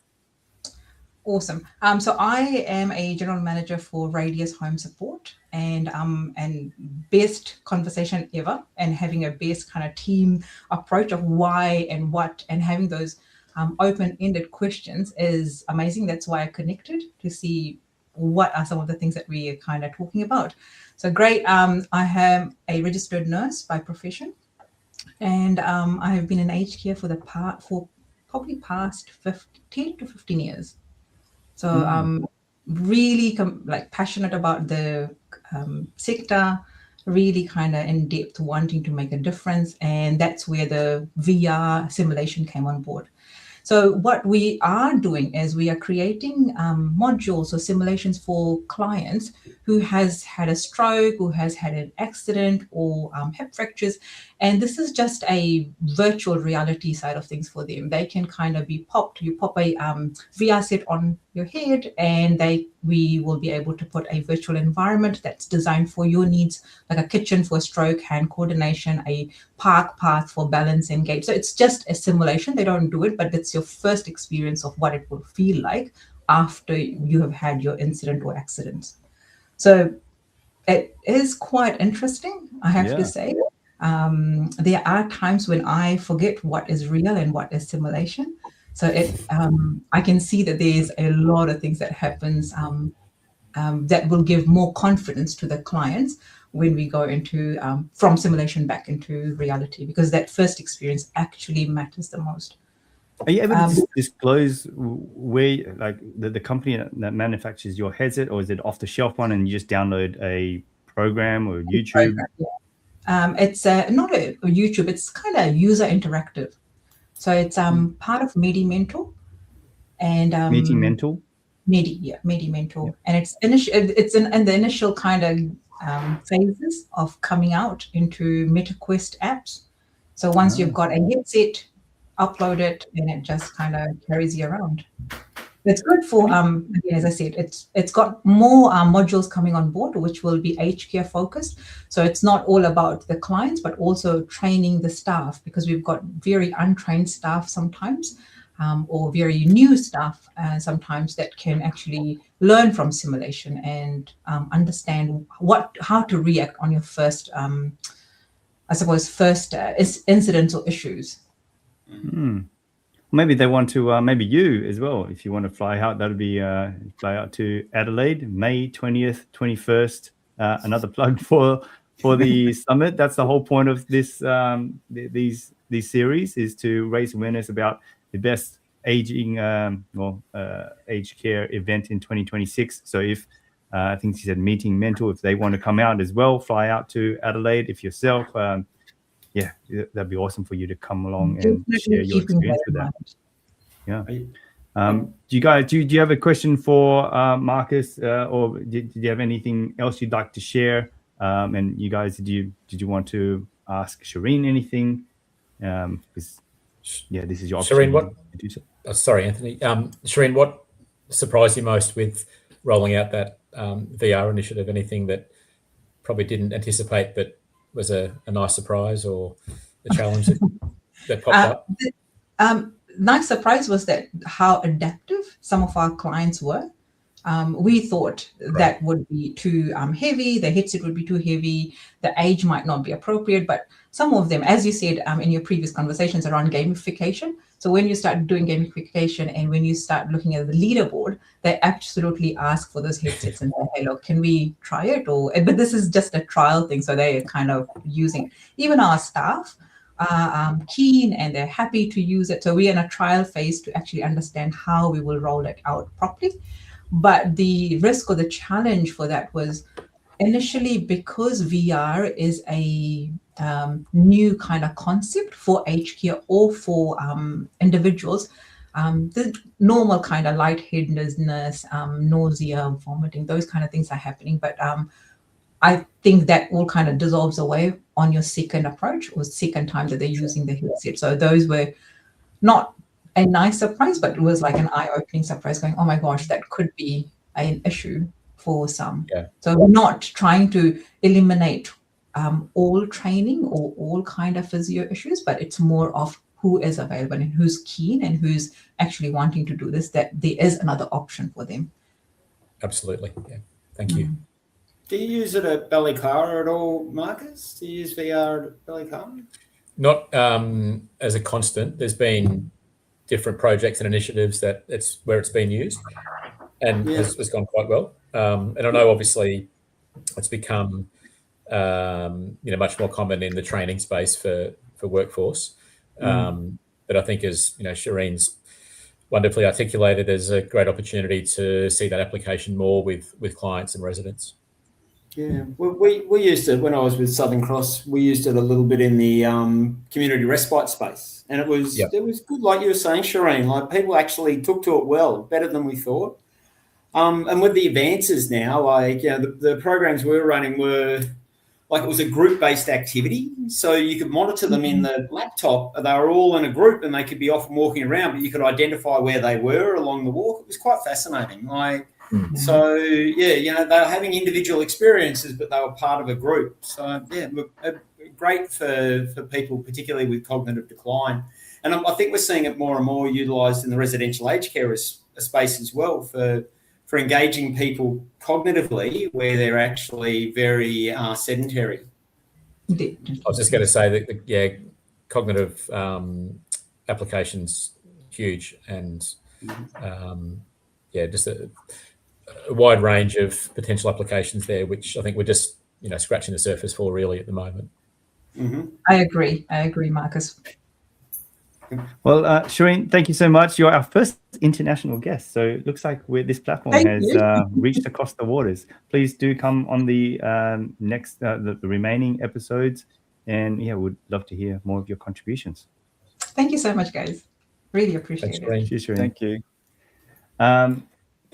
Awesome. So I am a general manager for Radius Home Support, and best conversation ever, and having a best kind of team approach of why and what, and having those open-ended questions is amazing. That's why I connected to see what are some of the things that we are kind of talking about. So great. I am a registered nurse by profession, and I have been in aged care for probably past 10 to 15 years. So really passionate about the sector, really kind of in depth, wanting to make a difference. And that's where the VR simulation came on board. So what we are doing is we are creating modules or simulations for clients who has had a stroke, who has had an accident, or hip fractures. And this is just a virtual reality side of things for them. They can kind of be popped. You pop a VR set on your head, and we will be able to put a virtual environment that's designed for your needs, like a kitchen for stroke, hand coordination, a park path for balance and gait. So it's just a simulation. They don't do it, but it's your first experience of what it will feel like after you have had your incident or accident. So it is quite interesting, I have to say. There are times when I forget what is real and what is simulation. So I can see that there's a lot of things that happens that will give more confidence to the clients when we go into from simulation back into reality, because that first experience actually matters the most. Are you able to disclose where, like, the company that manufactures your headset, or is it off the shelf one and you just download a program or YouTube? It's not a YouTube. It's kind of user interactive. So it's part of Medimental, and Medimental. Medimental, and it's in the initial kind of phases of coming out into MetaQuest apps. So once you've got a headset, upload it, and it just kind of carries you around. It's good for as I said, it's got more modules coming on board, which will be aged care focused. So it's not all about the clients, but also training the staff, because we've got very untrained staff sometimes, or very new staff sometimes, that can actually learn from simulation and understand how to react on your first incidents or issues. Maybe they want to, maybe you as well, if you want to fly out, that'll be fly out to Adelaide, May 20th, 21st. Another plug for the summit. That's the whole point of this these series, is to raise awareness about the best aging aged care event in 2026. So if I think she said Meeting Mental, if they want to come out as well, fly out to Adelaide. If yourself, that'd be awesome for you to come along and share your experience with that. Yeah. Do you have a question for Marcus, or did you have anything else you'd like to share? And you guys, did you want to ask Shireen anything? Because this is your opportunity to do so. Sorry, Anthony. Shireen, what surprised you most with rolling out that VR initiative? Anything that probably didn't anticipate but was a nice surprise, or a challenge that popped up? Nice surprise was that how adaptive some of our clients were. We thought that would be too heavy, the headset would be too heavy, the age might not be appropriate, but some of them, as you said in your previous conversations around gamification. So when you start doing gamification and when you start looking at the leaderboard, they absolutely ask for those headsets and say, hey, look, can we try it? But this is just a trial thing. So they're kind of using, even our staff are keen and they're happy to use it. So we're in a trial phase to actually understand how we will roll it out properly. But the risk or the challenge for that was initially, because VR is a new kind of concept for aged care or for individuals, the normal kind of lightheadedness, nausea, vomiting, those kind of things are happening. But I think that all kind of dissolves away on your second approach or second time that they're using the headset. So those were not a nice surprise, but it was like an eye-opening surprise going, oh my gosh, that could be an issue for some. Yeah. So we're not trying to eliminate all training or all kind of physio issues, but it's more of who is available and who's keen and who's actually wanting to do this, that there is another option for them. Absolutely. Yeah. Thank you. Do you use it at BallyCara at all, Marcus? Do you use VR at BallyCara? Not as a constant. There's been different projects and initiatives that it's where it's been used and has gone quite well. And I know obviously it's become much more common in the training space for workforce. But I think, as Shireen's wonderfully articulated, there's a great opportunity to see that application more with clients and residents. Yeah, well, we used it when I was with Southern Cross. We used it a little bit in the community respite space, and it was good, like you were saying, Shireen. Like, people actually took to it well, better than we thought. And with the advances now, like, the programs we were running were like, it was a group-based activity, so you could monitor them in the laptop. They were all in a group, and they could be off and walking around, but you could identify where they were along the walk. It was quite fascinating. Like. So, they were having individual experiences, but they were part of a group. So, great for people, particularly with cognitive decline. And I think we're seeing it more and more utilised in the residential aged care space as well for engaging people cognitively where they're actually very sedentary. I was just going to say that, cognitive applications huge, and just a wide range of potential applications there, which I think we're just scratching the surface for really at the moment. I agree, Marcus. Well, Shireen, thank you so much. You're our first international guest, so it looks like this platform has reached across the waters. Please do come on the next the remaining episodes, and we'd love to hear more of your contributions. Thank you so much, guys. Really appreciate it. Cheers, Shireen. Thank you.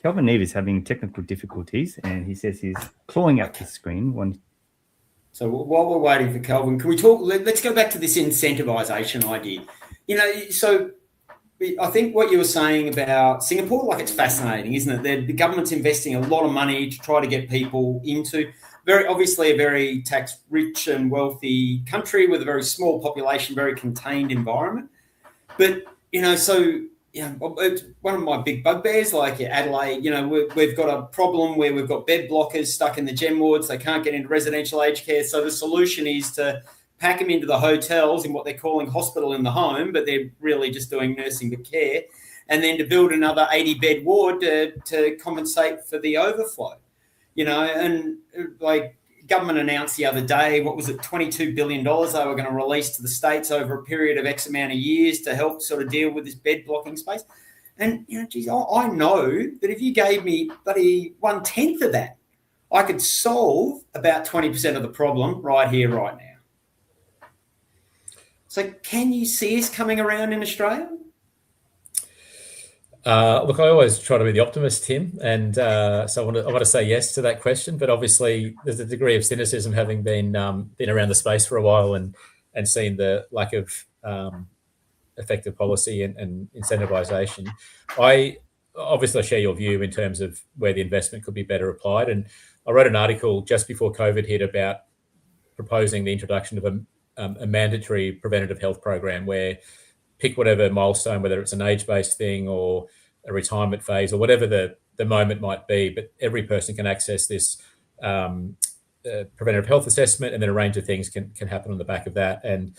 Kelvin Neve is having technical difficulties, and he says he's clawing out the screen. So while we're waiting for Kelvin, can we talk? Let's go back to this incentivisation idea. So I think what you were saying about Singapore, like, it's fascinating, isn't it? The government's investing a lot of money to try to get people into very obviously a very tax-rich and wealthy country with a very small population, very contained environment. But, it's one of my big bugbears, like Adelaide, we've got a problem where we've got bed blockers stuck in the gem wards. They can't get into residential aged care. So the solution is to pack them into the hotels in what they're calling hospital in the home, but they're really just doing nursing but care, and then to build another 80-bed ward to compensate for the overflow. And like, government announced the other day, what was it, $22 billion they were going to release to the states over a period of X amount of years to help sort of deal with this bed blocking space. And, I know that if you gave me bloody 1/10 of that, I could solve about 20% of the problem right here, right now. So can you see us coming around in Australia? Look, I always try to be the optimist, Tim, and so I want to say yes to that question. But obviously, there's a degree of cynicism, having been around the space for a while and seen the lack of effective policy and incentivisation. I obviously share your view in terms of where the investment could be better applied. And I wrote an article just before COVID hit about proposing the introduction of a mandatory preventative health program where pick whatever milestone, whether it's an age-based thing or a retirement phase, or whatever the moment might be. But every person can access this preventative health assessment, and then a range of things can happen on the back of that. And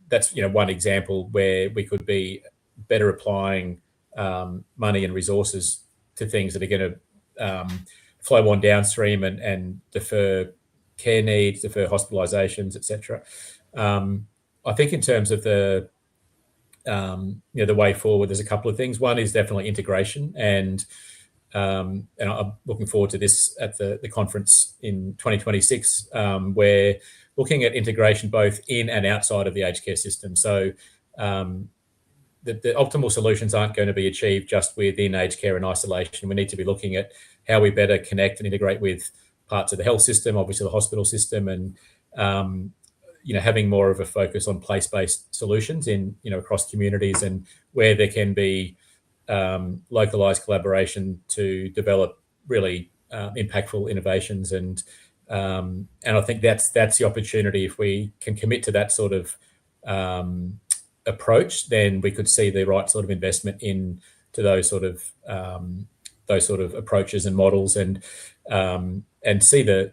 that's one example where we could be better applying money and resources to things that are going to flow on downstream and defer care needs, defer hospitalizations, etc. I think in terms of the way forward, there's a couple of things. One is definitely integration, and I'm looking forward to this at the conference in 2026, where looking at integration both in and outside of the aged care system. So the optimal solutions aren't going to be achieved just within aged care in isolation. We need to be looking at how we better connect and integrate with parts of the health system, obviously the hospital system, and having more of a focus on place-based solutions in across communities, and where there can be localized collaboration to develop really impactful innovations. And I think that's the opportunity. If we can commit to that sort of approach, then we could see the right sort of investment into those sort of approaches and models, and see the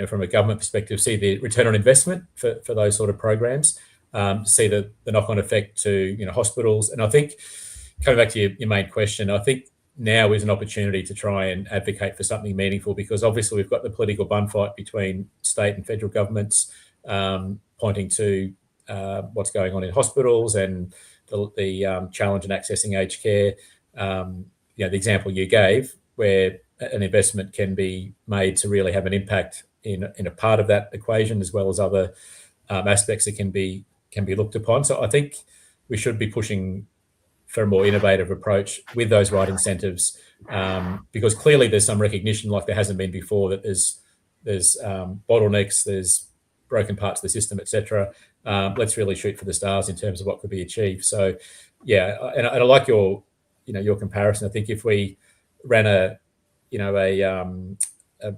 from a government perspective, see the return on investment for those sort of programs, see the knock-on effect to hospitals. And I think, coming back to your main question, I think now is an opportunity to try and advocate for something meaningful, because obviously we've got the political bun fight between state and federal governments, pointing to what's going on in hospitals and the challenge in accessing aged care. The example you gave, where an investment can be made to really have an impact in a part of that equation, as well as other aspects that can be looked upon. So I think we should be pushing for a more innovative approach with those right incentives, because clearly there's some recognition, like there hasn't been before, that there's bottlenecks, there's broken parts of the system, etc. Let's really shoot for the stars in terms of what could be achieved. So, yeah, and I like your comparison. I think if we ran a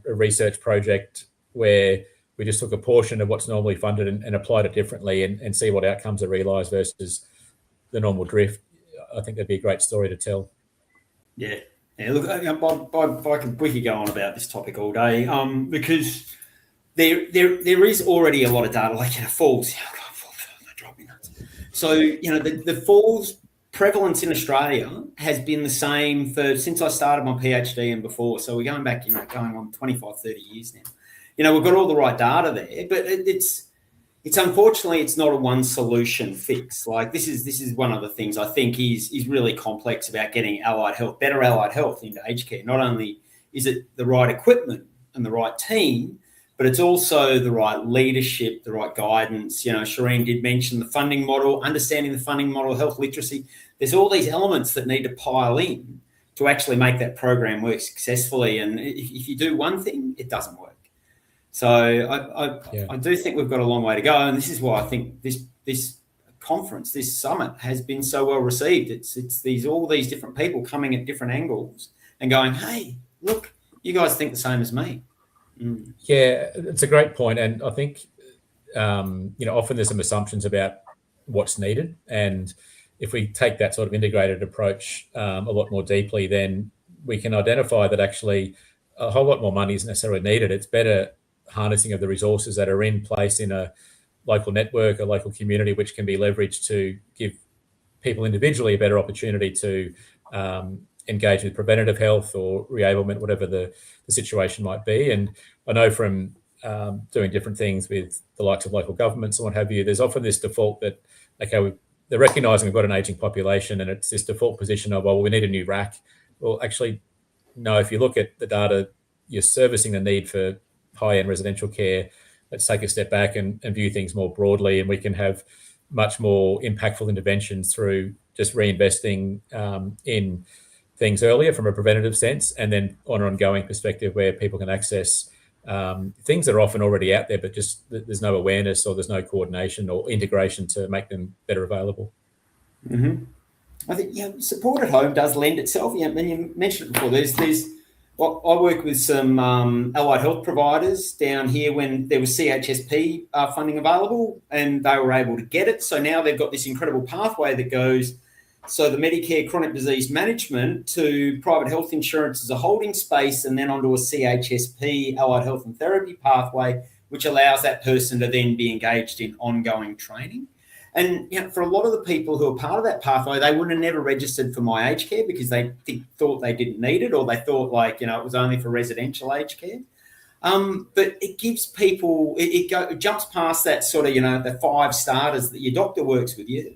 research project where we just took a portion of what's normally funded and applied it differently, and see what outcomes are realised versus the normal drift, I think that'd be a great story to tell. Yeah. Look, we could go on about this topic all day, because there is already a lot of data, like falls. They drive me nuts. So the falls prevalence in Australia has been the same since I started my PhD and before. So we're going back, going on 25, 30 years now. We've got all the right data there, but it's unfortunately, it's not a one solution fix. Like this is one of the things I think is really complex about getting better allied health into aged care. Not only is it the right equipment and the right team, but it's also the right leadership, the right guidance. Shireen did mention the funding model, understanding the funding model, health literacy. There's all these elements that need to pile in to actually make that program work successfully. And if you do one thing, it doesn't work. So I do think we've got a long way to go. And this is why I think this conference, this summit, has been so well received. It's all these different people coming at different angles and going, hey, look, you guys think the same as me. Mm. Yeah, it's a great point. And I think, often there's some assumptions about what's needed. And if we take that sort of integrated approach a lot more deeply, then we can identify that actually a whole lot more money isn't necessarily needed. It's better harnessing of the resources that are in place in a local network, a local community, which can be leveraged to give people individually a better opportunity to engage with preventative health or reablement, whatever the situation might be. And I know from doing different things with the likes of local governments and what have you, there's often this default that, okay, they're recognising we've got an ageing population, and it's this default position of, well, we need a new rack. Well, actually, no, if you look at the data, you're servicing the need for high-end residential care. Let's take a step back and view things more broadly, and we can have much more impactful interventions through just reinvesting in things earlier from a preventative sense, and then on an ongoing perspective where people can access things that are often already out there, but just there's no awareness or there's no coordination or integration to make them better available. Mm-hmm. I think support at home does lend itself. When you mentioned it before, I work with some allied health providers down here when there was CHSP funding available, and they were able to get it. So now they've got this incredible pathway that goes, So the Medicare chronic disease management to private health insurance as a holding space, and then onto a CHSP, allied health and therapy pathway, which allows that person to then be engaged in ongoing training. And for a lot of the people who are part of that pathway, they would have never registered for My Aged Care because they thought they didn't need it, or they thought it was only for residential aged care. But it gives people, it jumps past that sort of, the 5 starters that your doctor works with you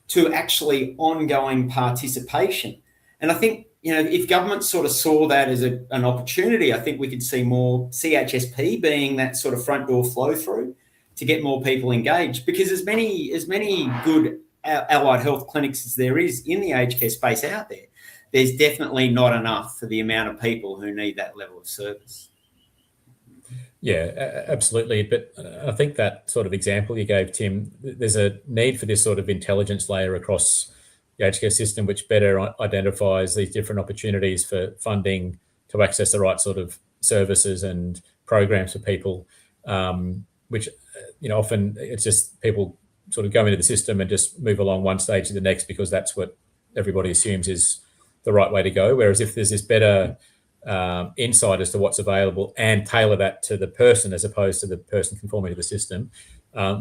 to actually ongoing participation. And I think, if government sort of saw that as an opportunity, I think we could see more CHSP being that sort of front door flow through to get more people engaged, because as many good allied health clinics as there is in the aged care space out there, there's definitely not enough for the amount of people who need that level of service. Yeah, absolutely. But I think that sort of example you gave, Tim, there's a need for this sort of intelligence layer across the aged care system, which better identifies these different opportunities for funding to access the right sort of services and programs for people, which, often it's just people sort of go into the system and just move along one stage to the next because that's what everybody assumes is the right way to go. Whereas if there's this better insight as to what's available and tailor that to the person as opposed to the person conforming to the system,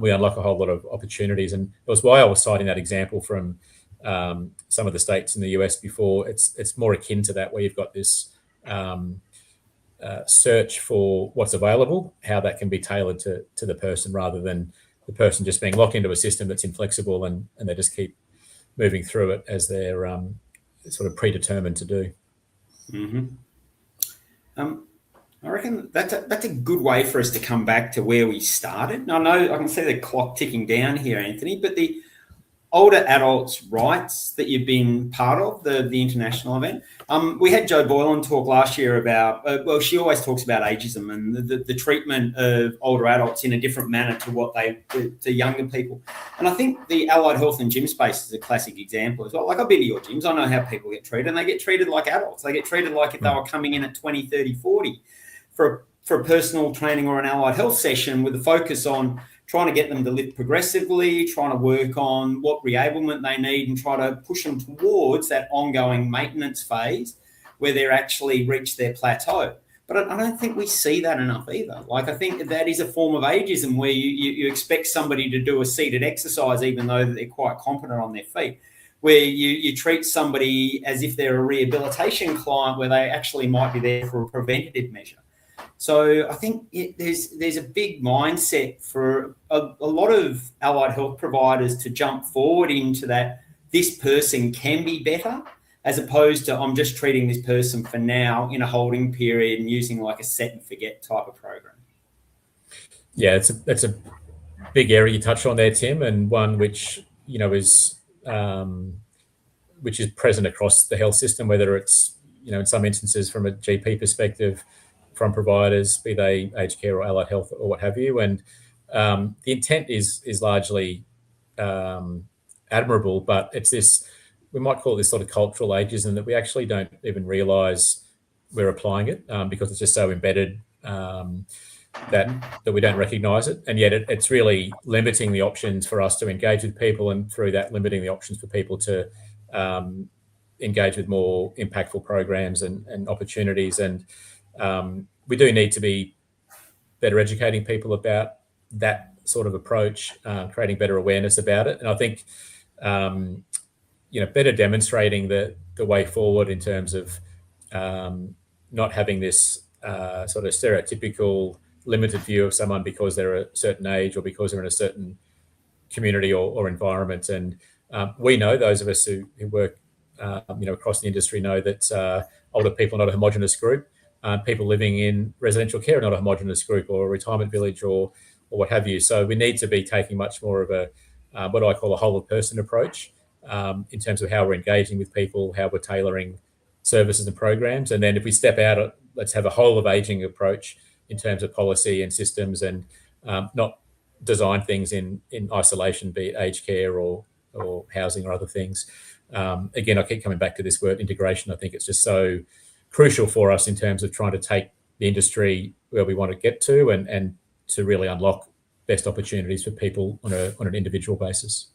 we unlock a whole lot of opportunities. And it was why I was citing that example from some of the states in the US before. It's more akin to that, where you've got this search for what's available, how that can be tailored to the person, rather than the person just being locked into a system that's inflexible and they just keep moving through it as they're sort of predetermined to do. Mm-hmm. I reckon that's a good way for us to come back to where we started. Now, I know I can see the clock ticking down here, Anthony, but the older adults' rights that you've been part of, the international event. We had Jo Boylan talk last year about, she always talks about ageism and the treatment of older adults in a different manner to what to younger people. And I think the allied health and gym space is a classic example as well. Like, I've been to your gyms, I know how people get treated, and they get treated like adults. They get treated like if they were coming in at 20, 30, 40 for a personal training or an allied health session, with a focus on trying to get them to live progressively, trying to work on what reablement they need and try to push them towards that ongoing maintenance phase where they're actually reached their plateau. But I don't think we see that enough either. Like, I think that is a form of ageism where you expect somebody to do a seated exercise even though they're quite competent on their feet, where you treat somebody as if they're a rehabilitation client where they actually might be there for a preventative measure. So I think there's a big mindset for a lot of allied health providers to jump forward into that this person can be better, as opposed to I'm just treating this person for now in a holding period and using like a set and forget type of program. Yeah, it's a big area you touched on there, Tim, and one which is present across the health system, whether it's in some instances from a GP perspective, from providers, be they aged care or allied health or what have you. And the intent is largely admirable, but it's this, we might call it this sort of cultural ageism that we actually don't even realise we're applying it because it's just so embedded that we don't recognise it. And yet it's really limiting the options for us to engage with people, and through that limiting the options for people to engage with more impactful programs and opportunities. And we do need to be better educating people about that sort of approach, creating better awareness about it. And I think, better demonstrating the way forward in terms of not having this sort of stereotypical limited view of someone because they're a certain age or because they're in a certain community or environment. And we know, those of us who work across the industry know that older people are not a homogenous group. People living in residential care are not a homogenous group, or a retirement village or what have you. So we need to be taking much more of a what I call a whole of person approach in terms of how we're engaging with people, how we're tailoring services and programs. And then if we step out, let's have a whole of aging approach in terms of policy and systems, and not design things in isolation, be it aged care or housing or other things. Again, I keep coming back to this word integration. I think it's just so crucial for us in terms of trying to take the industry where we want to get to, and to really unlock best opportunities for people on an individual basis.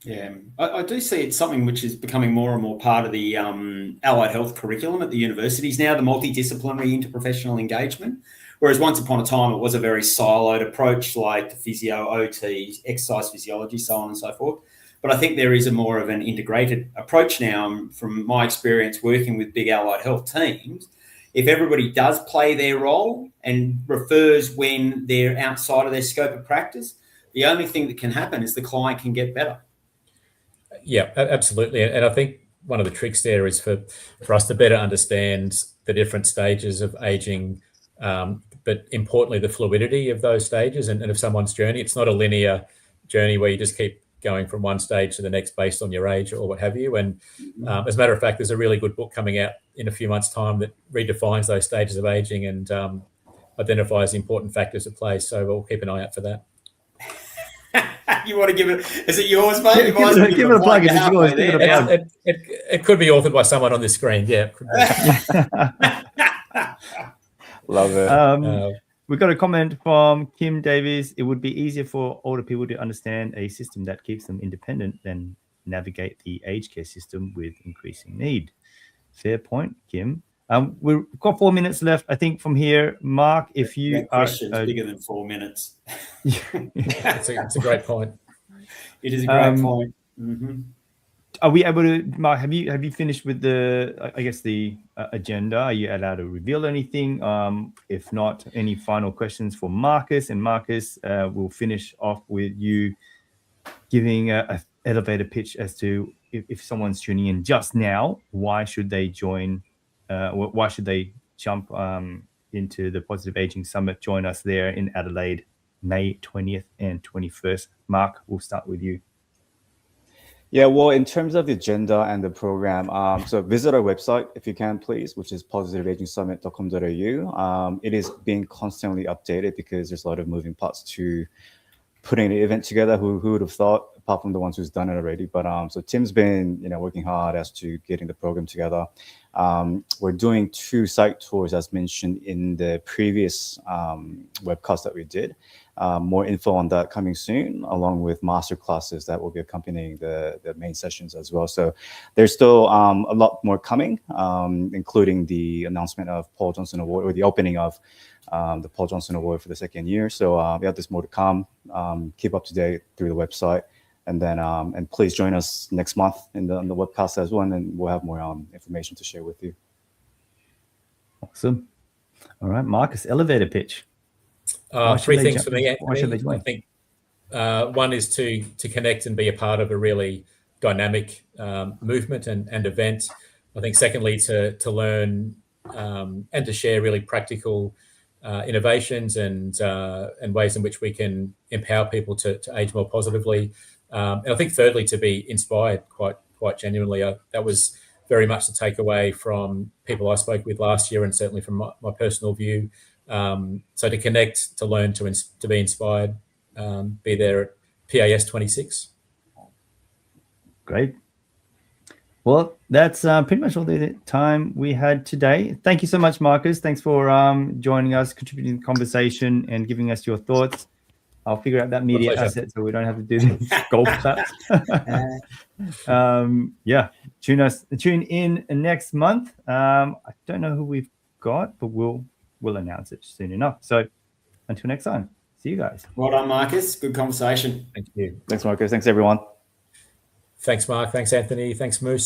Yeah, I do see it's something which is becoming more and more part of the allied health curriculum at the universities now, the multidisciplinary interprofessional engagement. Whereas once upon a time, it was a very siloed approach, like the physio, OT, exercise physiology, so on and so forth. But I think there is a more of an integrated approach now. From my experience working with big allied health teams, if everybody does play their role and refers when they're outside of their scope of practice, the only thing that can happen is the client can get better. Yeah, absolutely. And I think one of the tricks there is for us to better understand the different stages of aging, but importantly, the fluidity of those stages and of someone's journey. It's not a linear journey where you just keep going from one stage to the next based on your age or what have you. And as a matter of fact, there's a really good book coming out in a few months' time that redefines those stages of aging and identifies the important factors at play. So we'll keep an eye out for that. You want to give it? Is it yours, mate? Give it a plug. If it's yours, give it a plug. It could be authored by someone on this screen. Yeah. Love it. We got a comment from Kim Davies. It would be easier for older people to understand a system that keeps them independent than navigate the aged care system with increasing need. Fair point, Kim. We've got 4 minutes left, I think, from here. Mark, if you that question's bigger than 4 minutes. It's a great point. It is a great point. Mm-hmm. Are we able to, Mark, have you finished with the, I guess, the agenda? Are you allowed to reveal anything? If not, any final questions for Marcus? And Marcus, we'll finish off with you giving an elevator pitch as to if someone's tuning in just now, why should they join? Why should they jump into the Positive Aging Summit? Join us there in Adelaide, May 20th and 21st. Mark, we'll start with you. Yeah, well, in terms of the agenda and the program, so visit our website if you can, please, which is positiveagingsummit.com.au. It is being constantly updated because there's a lot of moving parts to putting the event together. Who would have thought, apart from the ones who's done it already? But so Tim's been working hard as to getting the program together. We're doing 2 site tours, as mentioned in the previous webcast that we did. More info on that coming soon, along with master classes that will be accompanying the main sessions as well. So there's still a lot more coming, including the announcement of Paul Johnson Award, or the opening of the Paul Johnson Award for the 2nd year. So there's more to come. Keep up to date through the website. And then, and please join us next month in the webcast as well, and we'll have more information to share with you. Awesome. All right, Marcus, elevator pitch. 3 things for me, Anthony. Why should they join? I think one is to connect and be a part of a really dynamic movement and event. I think secondly, to learn and to share really practical innovations and ways in which we can empower people to age more positively. And I think thirdly, to be inspired quite genuinely. That was very much the takeaway from people I spoke with last year, and certainly from my personal view. So to connect, to learn, to be inspired, be there at PAS 26. Great. Well, that's pretty much all the time we had today. Thank you so much, Marcus. Thanks for joining us, contributing to the conversation, and giving us your thoughts. I'll figure out that media asset so we don't have to do these golf claps. Yeah, tune in next month. I don't know who we've got, but we'll announce it soon enough. So until next time, see you guys. Well done, Marcus. Good conversation. Thank you. Thanks, Marcus. Thanks, everyone. Thanks, Mark. Thanks, Anthony. Thanks, Moose.